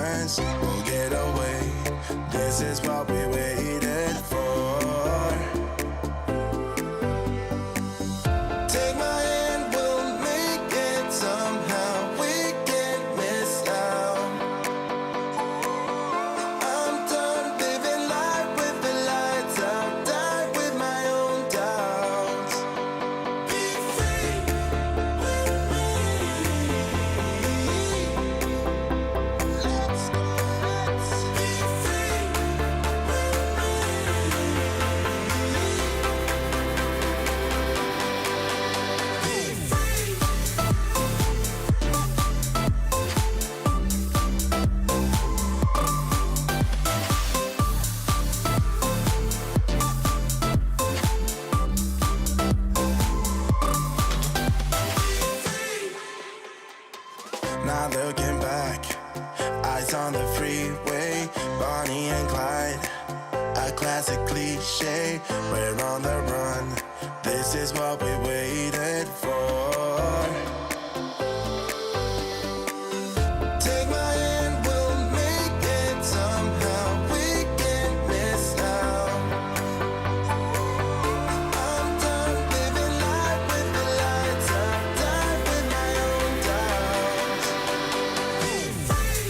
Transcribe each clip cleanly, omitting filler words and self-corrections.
distance, we'll get away. This is what we waited for. Take my hand, we'll make it somehow. We can't miss out. I'm done living life with the lights out. Die with my own doubts. Be free with me. Let's go, let's be free with me. Be free. Not looking back, eyes on the freeway, Bonnie and Clyde, a classic cliche. We're on the run, this is what we waited for. Take my hand, we'll make it somehow. We can't miss out. I'm done living life with the lights out. Die with my own doubts. Be free.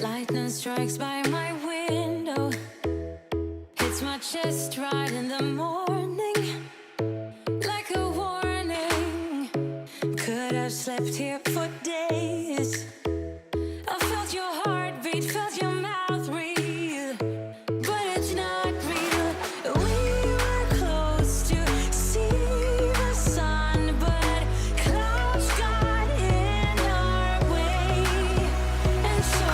Lightning strikes by my window, hits my chest right in the morning, like a warning. Could have slept here for days. I felt your heartbeat, felt your mouth breathe, but it's not real. We were close to see the sun, but clouds got in our way, and so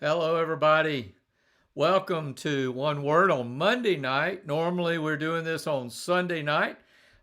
Hello, everybody. Welcome to One Word on Monday night. Normally, we're doing this on Sunday night,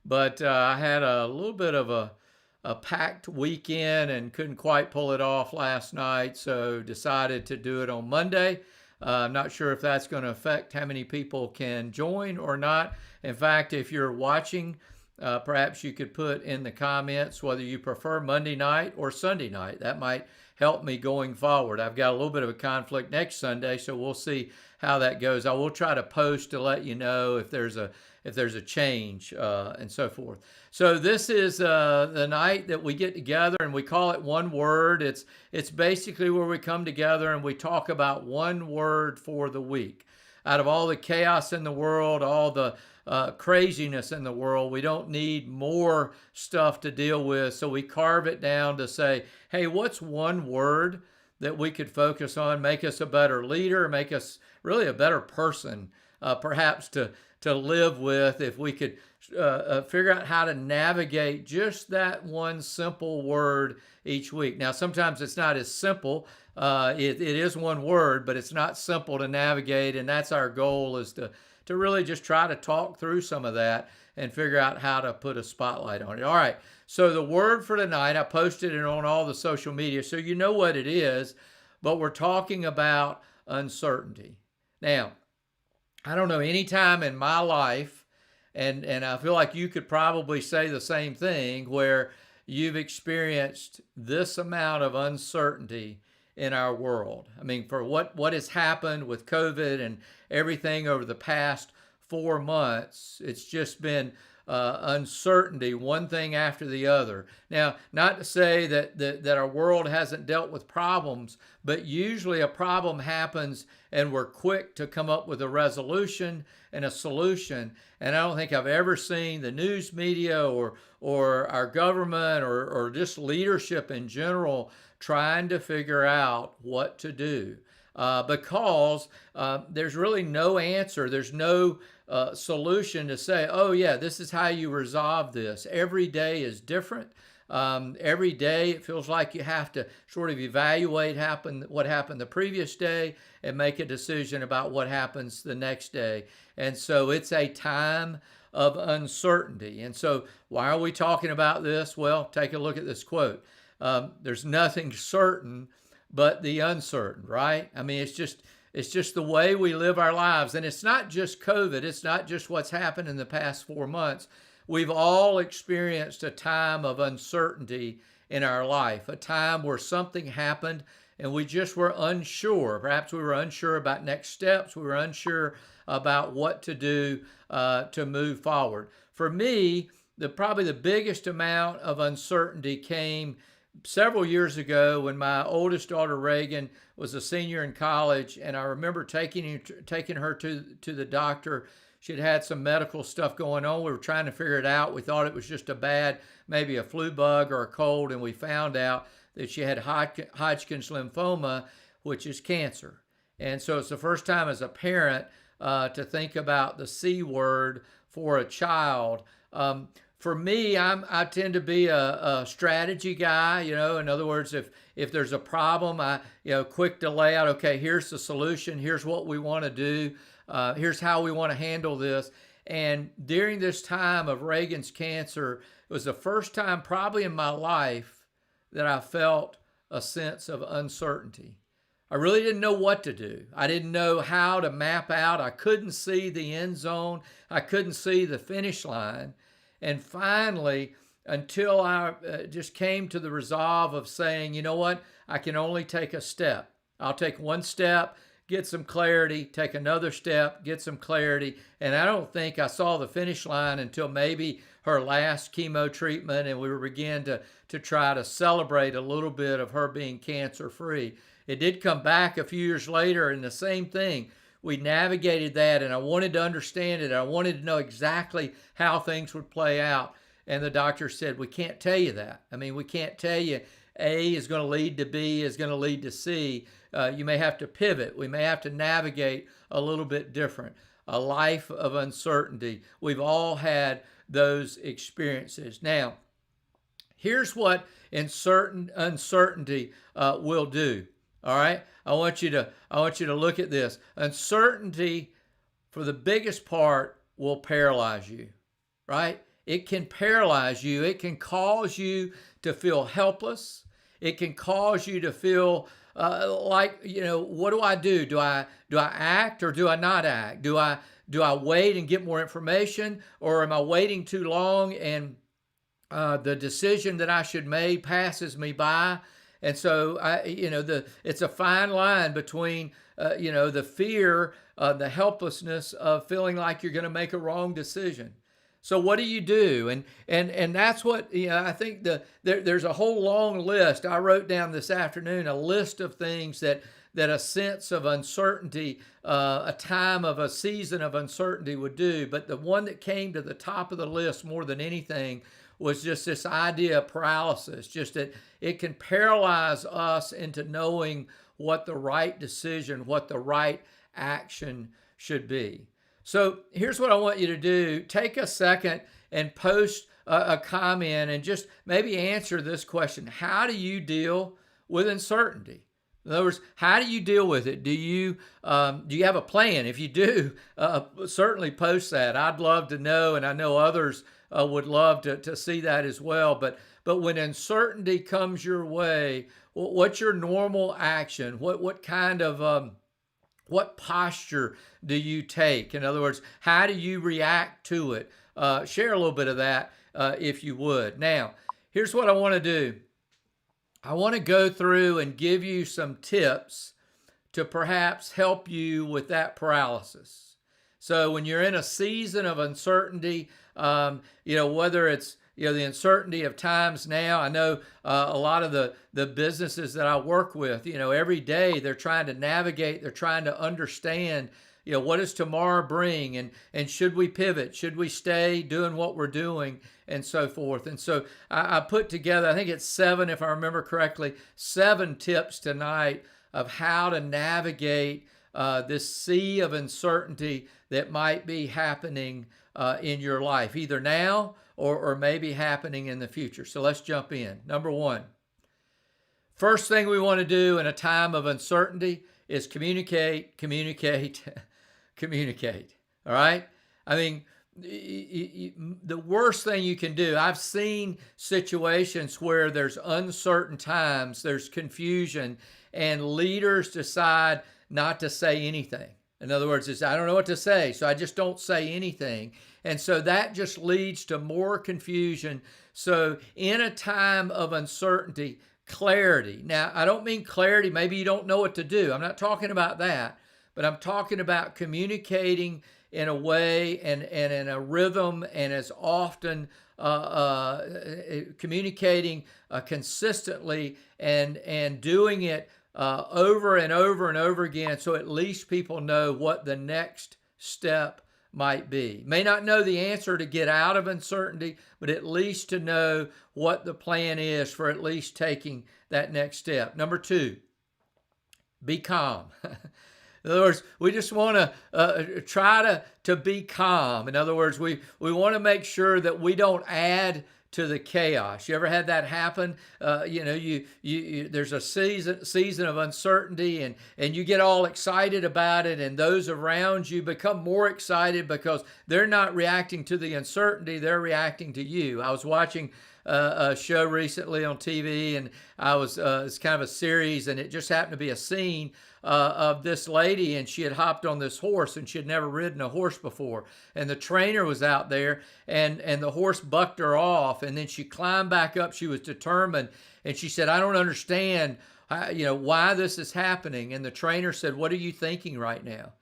but I had a little bit of a packed weekend and couldn't quite pull it off last night, so decided to do it on Monday. I'm not sure if that's going to affect how many people can join or not. In fact, if you're watching, perhaps you could put in the comments whether you prefer Monday night or Sunday night. That might help me going forward. I've got a little bit of a conflict next Sunday, so we'll see how that goes. I will try to post to let you know if there's a change and so forth. So this is the night that we get together and we call it One Word. It's basically where we come together and we talk about one word for the week. Out of all the chaos in the world, all the craziness in the world, we don't need more stuff to deal with. So we carve it down to say, hey, what's one word that we could focus on, make us a better leader, make us really a better person, perhaps to live with, if we could figure out how to navigate just that one simple word each week. Now, sometimes it's not as simple. It is one word, but it's not simple to navigate, and that's our goal, is to really just try to talk through some of that and figure out how to put a spotlight on it. All right, so the word for tonight, I posted it on all the social media, so you know what it is, but we're talking about uncertainty. Now, I don't know any time in my life, and I feel like you could probably say the same thing, where you've experienced this amount of uncertainty in our world. I mean, for what has happened with COVID and everything over the past 4 months, it's just been uncertainty, one thing after the other. Now, not to say that our world hasn't dealt with problems, but usually a problem happens and we're quick to come up with a resolution and a solution. And I don't think I've ever seen the news media or our government or just leadership in general trying to figure out what to do. Because there's really no answer. There's no solution to say, oh, yeah, this is how you resolve this. Every day is different. Every day it feels like you have to sort of evaluate what happened the previous day and make a decision about what happens the next day. And so it's a time of uncertainty. And so why are we talking about this? Well, take a look at this quote. There's nothing certain but the uncertain, right? I mean, it's just the way we live our lives. And it's not just COVID. It's not just what's happened in the past 4 months. We've all experienced a time of uncertainty in our life, a time where something happened and we just were unsure. Perhaps we were unsure about next steps. We were unsure about what to do to move forward. For me, probably the biggest amount of uncertainty came several years ago when my oldest daughter Reagan was a senior in college, and I remember taking her to the doctor. She'd had some medical stuff going on. We were trying to figure it out. We thought it was just maybe a flu bug or a cold, and we found out that she had Hodgkin's lymphoma, which is cancer. And so it's the first time as a parent to think about the C word for a child. For me, I tend to be a strategy guy. In other words, if there's a problem, I quick to lay out, okay, here's the solution, here's what we want to do, here's how we want to handle this. And during this time of Reagan's cancer, it was the first time probably in my life that I felt a sense of uncertainty. I really didn't know what to do. I didn't know how to map out. I couldn't see the end zone. I couldn't see the finish line. And finally, until I just came to the resolve of saying, you know what, I can only take a step. I'll take one step, get some clarity, take another step, get some clarity. And I don't think I saw the finish line until maybe her last chemo treatment, and we began to try to celebrate a little bit of her being cancer-free. It did come back a few years later, and the same thing. We navigated that, and I wanted to understand it. I wanted to know exactly how things would play out. And the doctor said, we can't tell you that. I mean, we can't tell you A is going to lead to B is going to lead to C. You may have to pivot. We may have to navigate a little bit different. A life of uncertainty. We've all had those experiences. Now, here's what uncertainty will do. All right. I want you to look at this. Uncertainty, for the biggest part, will paralyze you, right? It can paralyze you. It can cause you to feel helpless. It can cause you to feel like, what do I do? Do I act or do I not act? Do I wait and get more information, or am I waiting too long and the decision that I should make passes me by? And so it's a fine line between the fear, the helplessness of feeling like you're going to make a wrong decision. So what do you do? And that's what, I think there's a whole long list. I wrote down this afternoon a list of things that a sense of uncertainty, a time of a season of uncertainty would do. But the one that came to the top of the list more than anything was just this idea of paralysis, just that it can paralyze us into knowing what the right decision, what the right action should be. So here's what I want you to do. Take a second and post a comment and just maybe answer this question. How do you deal with uncertainty? In other words, how do you deal with it? Do you have a plan? If you do, certainly post that. I'd love to know, and I know others would love to see that as well. But when uncertainty comes your way, what's your normal action? What kind of what posture do you take? In other words, how do you react to it? Share a little bit of that if you would. Now, here's what I want to do. I want to go through and give you some tips to perhaps help you with that paralysis. So when you're in a season of uncertainty, whether it's the uncertainty of times now. I know a lot of the businesses that I work with, every day they're trying to navigate, they're trying to understand, what does tomorrow bring, and should we pivot? Should we stay doing what we're doing, and so forth? And so I put together, I think it's 7, if I remember correctly, 7 tips tonight of how to navigate this sea of uncertainty that might be happening in your life, either now or maybe happening in the future. So let's jump in. Number 1, first thing we want to do in a time of uncertainty is communicate. All right? I mean, the worst thing you can do, I've seen situations where there's uncertain times, there's confusion, and leaders decide not to say anything. In other words, it's, I don't know what to say, so I just don't say anything. And so that just leads to more confusion. So in a time of uncertainty, clarity. Now, I don't mean clarity, maybe you don't know what to do. I'm not talking about that, but I'm talking about communicating in a way and in a rhythm and as often communicating consistently and doing it over and over and over again, so at least people know what the next step might be. May not know the answer to get out of uncertainty, but at least to know what the plan is for at least taking that next step. Number 2, be calm. In other words, we just want to try to be calm. In other words, we want to make sure that we don't add to the chaos. You ever had that happen? There's a season of uncertainty, and you get all excited about it, and those around you become more excited because they're not reacting to the uncertainty, they're reacting to you. I was watching a show recently on TV, and it's kind of a series, and it just happened to be a scene of this lady, and she had hopped on this horse, and she had never ridden a horse before, and the trainer was out there, and the horse bucked her off, and then she climbed back up. She was determined, and she said, I don't understand why this is happening. And the trainer said, what are you thinking right now?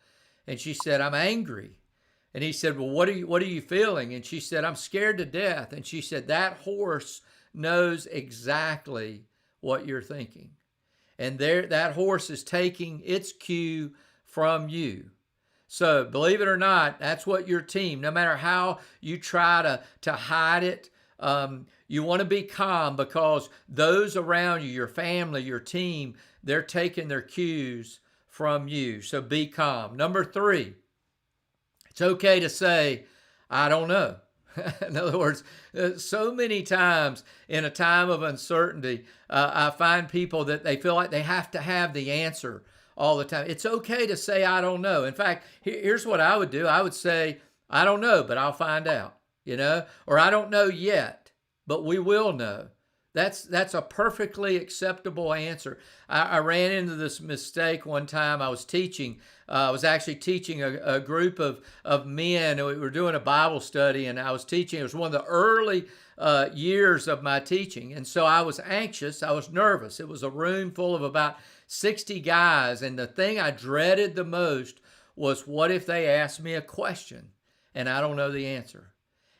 And she said, I'm angry. And he said, well, what are you feeling? And she said, I'm scared to death. And she said, that horse knows exactly what you're thinking. And that horse is taking its cue from you. So believe it or not, that's what your team, no matter how you try to hide it, you want to be calm because those around you, your family, your team, they're taking their cues from you. So be calm. Number 3, it's okay to say, I don't know. In other words, so many times in a time of uncertainty, I find people that they feel like they have to have the answer all the time. It's okay to say, I don't know. In fact, here's what I would do. I would say, I don't know, but I'll find out, or I don't know yet, but we will know. That's a perfectly acceptable answer. I ran into this mistake one time. I was teaching. I was actually teaching a group of men. We were doing a Bible study, and I was teaching. It was one of the early years of my teaching, and so I was anxious. I was nervous. It was a room full of about 60 guys, and the thing I dreaded the most was, what if they asked me a question and I don't know the answer?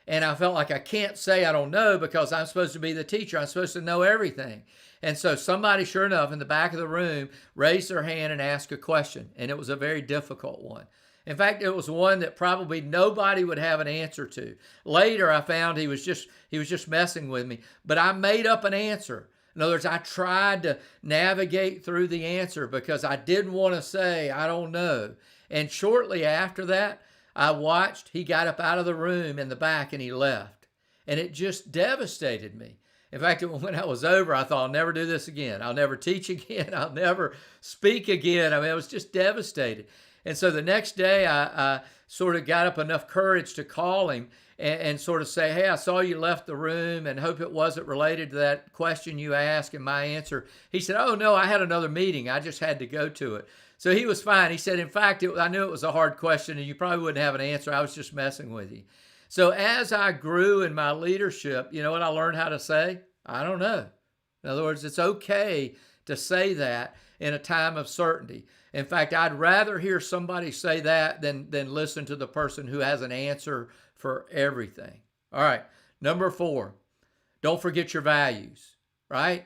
And I felt like I can't say I don't know because I'm supposed to be the teacher. I'm supposed to know everything. And so somebody, sure enough, in the back of the room raised their hand and asked a question. And it was a very difficult one. In fact, it was one that probably nobody would have an answer to. Later, I found he was just messing with me. But I made up an answer. In other words, I tried to navigate through the answer because I didn't want to say I don't know. And shortly after that, I watched, he got up out of the room in the back and he left. And it just devastated me. In fact, when I was over, I thought, I'll never do this again. I'll never teach again. I'll never speak again. I mean, I was just devastated. And so the next day, I sort of got up enough courage to call him and sort of say, hey, I saw you left the room and hope it wasn't related to that question you asked and my answer. He said, oh, no, I had another meeting. I just had to go to it. So he was fine. He said, in fact, I knew it was a hard question and you probably wouldn't have an answer. I was just messing with you. So as I grew in my leadership, you know what I learned how to say? I don't know. In other words, it's okay to say that in a time of certainty. In fact, I'd rather hear somebody say that than listen to the person who has an answer for everything. All right, number 4, don't forget your values, right?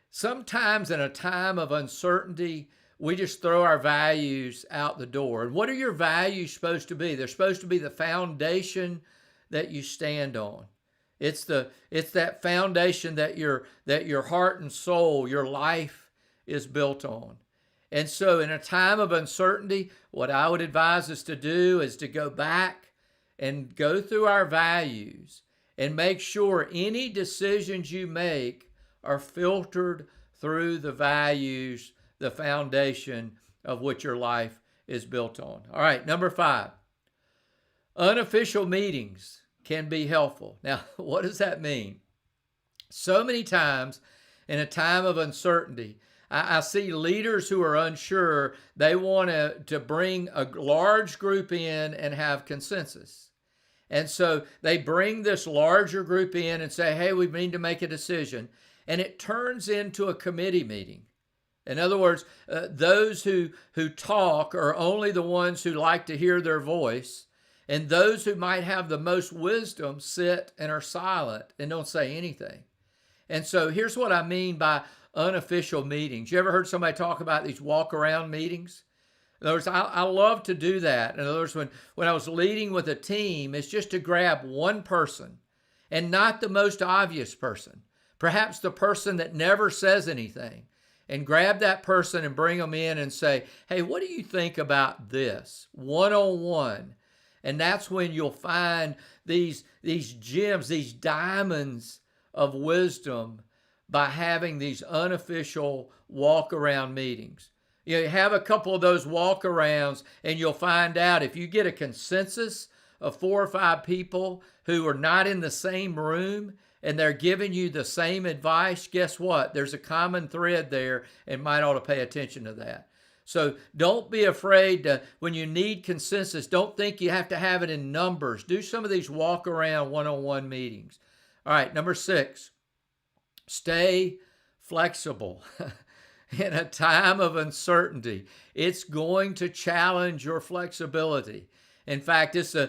Sometimes in a time of uncertainty, we just throw our values out the door. And what are your values supposed to be? They're supposed to be the foundation that you stand on. It's that foundation that your heart and soul, your life is built on. And so in a time of uncertainty, what I would advise us to do is to go back and go through our values and make sure any decisions you make are filtered through the values, the foundation of which your life is built on. All right, number 5, unofficial meetings can be helpful. Now, what does that mean? So many times in a time of uncertainty, I see leaders who are unsure. They want to bring a large group in and have consensus. And so they bring this larger group in and say, hey, we need to make a decision. And it turns into a committee meeting. In other words, those who talk are only the ones who like to hear their voice. And those who might have the most wisdom sit and are silent and don't say anything. And so here's what I mean by unofficial meetings. You ever heard somebody talk about these walk-around meetings? In other words, I love to do that. In other words, when I was leading with a team, it's just to grab one person and not the most obvious person, perhaps the person that never says anything, and grab that person and bring them in and say, hey, what do you think about this? One-on-one. And that's when you'll find these gems, these diamonds of wisdom by having these unofficial walk-around meetings. You have a couple of those walk-arounds and you'll find out if you get a consensus of 4 or 5 people who are not in the same room and they're giving you the same advice, guess what? There's a common thread there and might ought to pay attention to that. So don't be afraid to, when you need consensus, don't think you have to have it in numbers. Do some of these walk-around one-on-one meetings. All right, number 6, stay flexible. In a time of uncertainty, it's going to challenge your flexibility. In fact, it's a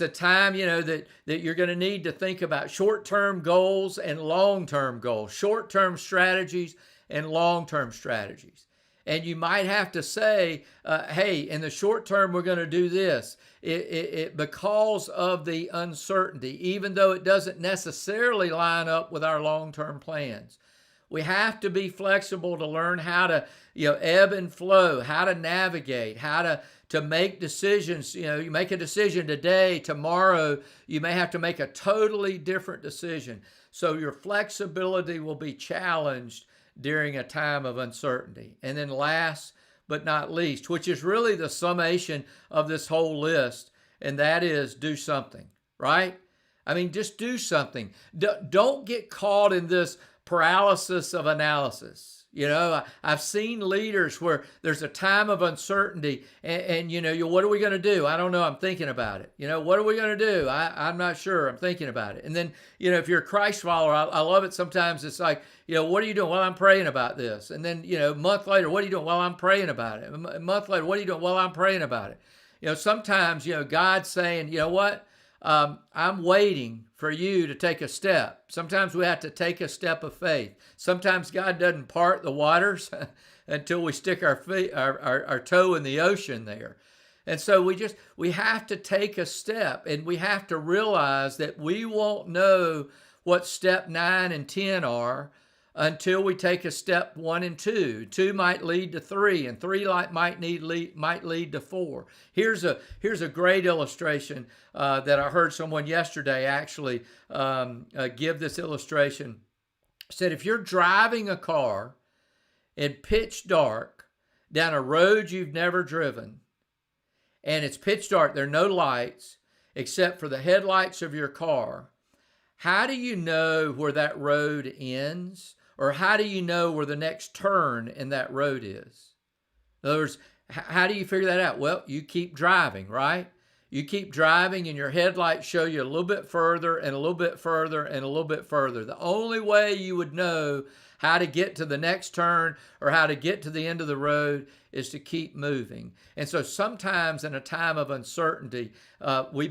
time, that you're going to need to think about short-term goals and long-term goals, short-term strategies and long-term strategies. And you might have to say, hey, in the short term, we're going to do this. Because of the uncertainty, even though it doesn't necessarily line up with our long-term plans. We have to be flexible to learn how to, ebb and flow, how to navigate, how to make decisions. You make a decision today, tomorrow you may have to make a totally different decision. So your flexibility will be challenged during a time of uncertainty. And then last but not least, which is really the summation of this whole list, and that is do something, right? I mean, just do something. Don't get caught in this paralysis of analysis. I've seen leaders where there's a time of uncertainty and what are we going to do? I don't know. I'm thinking about it. What are we going to do? I'm not sure. I'm thinking about it. And then, if you're a Christ follower, I love it. Sometimes it's like, what are you doing? Well, I'm praying about this. And then, a month later, what are you doing? Well, I'm praying about it. A month later, what are you doing? Well, I'm praying about it. Sometimes, God's saying, you know what? I'm waiting for you to take a step. Sometimes we have to take a step of faith. Sometimes God doesn't part the waters until we stick our toe in the ocean there. And so we have to take a step, and we have to realize that we won't know what step 9 and 10 are until we take a step 1 and 2. 2 might lead to 3, and 3 might lead to 4. Here's a great illustration that I heard someone yesterday actually give this illustration. Said if you're driving a car in pitch dark down a road you've never driven, and it's pitch dark, there are no lights except for the headlights of your car, how do you know where that road ends? Or how do you know where the next turn in that road is? In other words, how do you figure that out? Well, you keep driving, right? You keep driving and your headlights show you a little bit further and a little bit further and a little bit further. The only way you would know how to get to the next turn or how to get to the end of the road is to keep moving. And so sometimes in a time of uncertainty, we're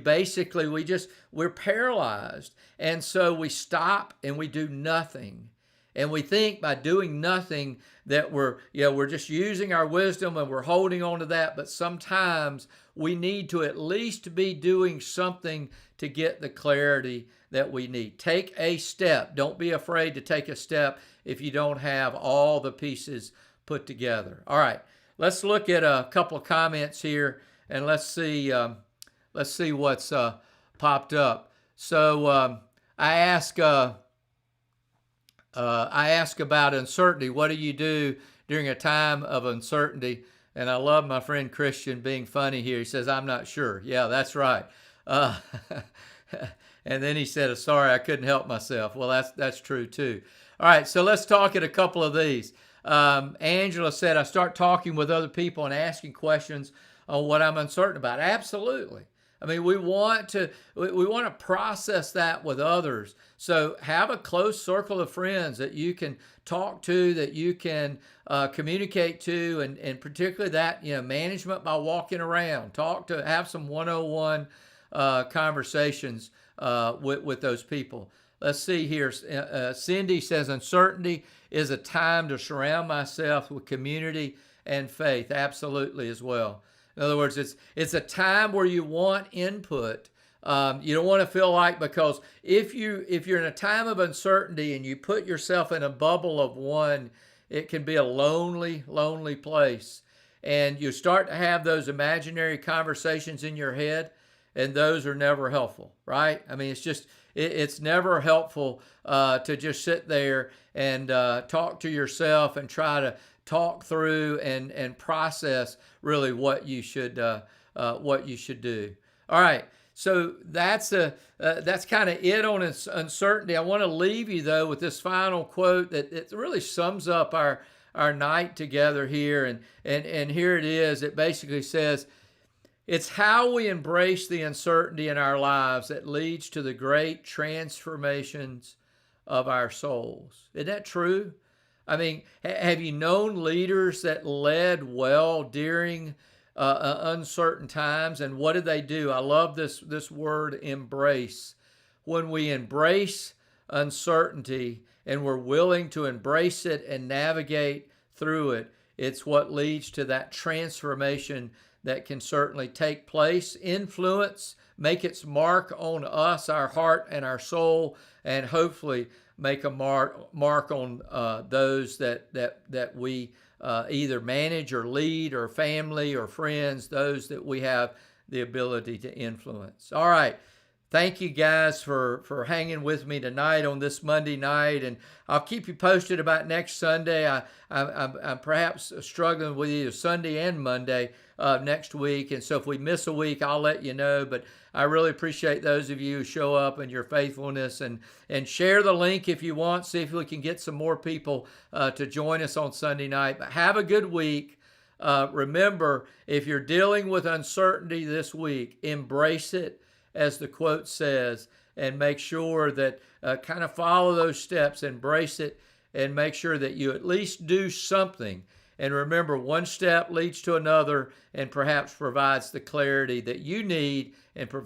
paralyzed. And so we stop and we do nothing. And we think by doing nothing that we're just using our wisdom and we're holding on to that. But sometimes we need to at least be doing something to get the clarity that we need. Take a step. Don't be afraid to take a step if you don't have all the pieces put together. All right, let's look at a couple of comments here and let's see what's popped up. So I ask about uncertainty. What do you do during a time of uncertainty? And I love my friend Christian being funny here. He says, I'm not sure. Yeah, that's right. And then he said, sorry, I couldn't help myself. Well, that's true too. All right, so let's talk at a couple of these. Angela said, I start talking with other people and asking questions on what I'm uncertain about. Absolutely. I mean, we want to process that with others. So have a close circle of friends that you can talk to, that you can communicate to, and particularly that, management by walking around. Have some one-on-one conversations with those people. Let's see here. Cindy says, uncertainty is a time to surround myself with community and faith. Absolutely as well. In other words, it's a time where you want input. You don't want to feel like, because if you're in a time of uncertainty and you put yourself in a bubble of one, it can be a lonely, lonely place. And you start to have those imaginary conversations in your head, and those are never helpful, right? I mean, it's never helpful to just sit there and talk to yourself and try to talk through and process really what you should do. All right, so that's kind of it on uncertainty. I want to leave you though with this final quote that it really sums up our night together here, and here it is. It basically says, it's how we embrace the uncertainty in our lives that leads to the great transformations of our souls. Isn't that true? I mean, have you known leaders that led well during uncertain times? And what did they do? I love this word, embrace. When we embrace uncertainty and we're willing to embrace it and navigate through it, it's what leads to that transformation that can certainly take place, influence, make its mark on us, our heart and our soul, and hopefully make a mark on those that we either manage or lead, or family or friends, those that we have the ability to influence. All right. Thank you guys for hanging with me tonight on this Monday night, and I'll keep you posted about next Sunday. I'm perhaps struggling with either Sunday and Monday next week, and so if we miss a week, I'll let you know. But I really appreciate those of you who show up and your faithfulness, and share the link if you want. See if we can get some more people to join us on Sunday night. But have a good week. Remember, if you're dealing with uncertainty this week, embrace it, as the quote says, and make sure that kind of follow those steps, embrace it, and make sure that you at least do something. And remember, one step leads to another and perhaps provides the clarity that you need and provides